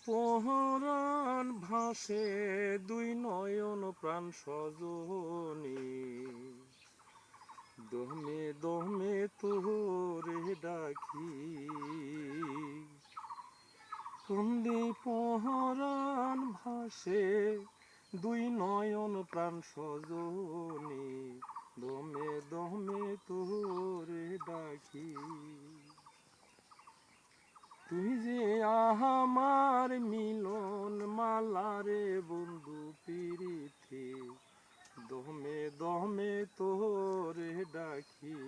পহরান ভাসে দুই নয়ন প্রাণ সজনী, দমে দমে তোরে ডাকি। কান্দে পহরান ভাসে দুই নয়ন প্রাণ সজনী, দমে দমে তোরে ডাকি। তুই যে আমার মিলন মালারে বন্ধু পিরিতে, দমে দমে তোরে ডাকি।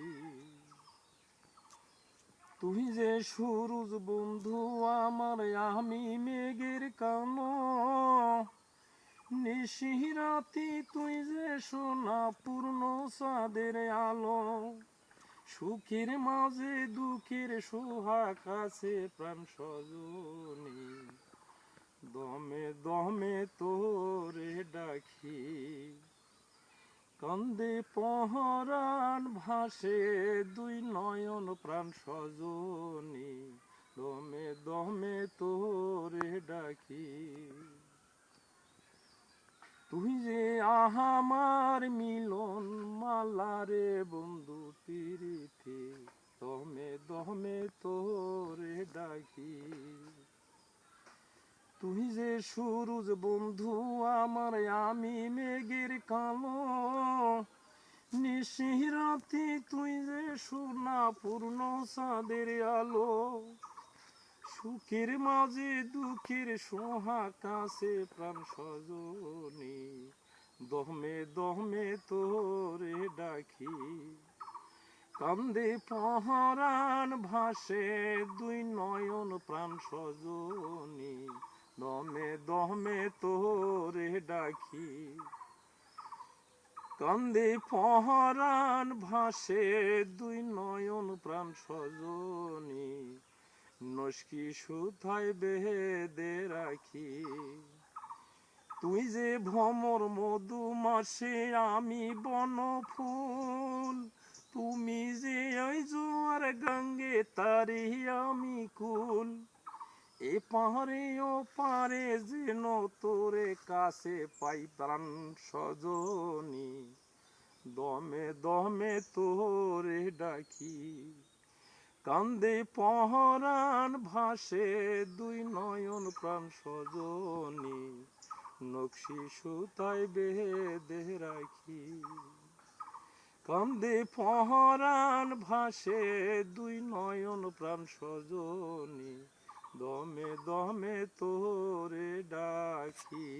তুই যে সুরজ বন্ধু আমার, আমি মেঘের কানো, নিশিরাতি তুই যে সোনা পূর্ণ চাঁদের আলো। সুখের মাঝে দুঃখের সোহাগ আছে প্রাণ সজনী, দমে দমে তোরে ডাকি। কান্দে পহরান ভাসে দুই নয়ন প্রাণ সজনী, দমে দমে তোরে ডাকি। তুই যে আমার মিলন মালারে বন্ধু পিরিতে, দমে দমে তোরে ডাকি। তুই যে সুরজ বন্ধু আমার, আমি মেঘের কালো, নিশিরাতি তুই যে সোনা পূর্ণ চাঁদের আলো। সুখের মাঝে দুঃখের সোহাগ আছে প্রাণ সজনী, দমে দমে তোরে ডাকি। কান্দে পহরান ভাসে দুই নয়ন প্রাণ সজনী, দমে দমে তোরে ডাকি। কান্দে পহরান ভাসে দুই নয়ন প্রাণ সজনী, নস্কি সুথায় বেঁধে রাখি। তুই যে ভ্রমর মধুমাসে আমি বনফুল, তুমি যে ওই জোয়ার গঙ্গে তারি আমি কুল। এ পাহাড়ে ও পারে যেন তোরে কাছে পাই প্রাণ সজনী, দমে দমে তোরে ডাকি। কান্দে পহরান ভাসে দুই নয়ন প্রাণ সজনী, নকশি সুতায় বেঁধে রাখি। কান্দে পহরান ভাসে দুই নয়ন প্রাণ সজনী, দমে দমে তোরে ডাকি।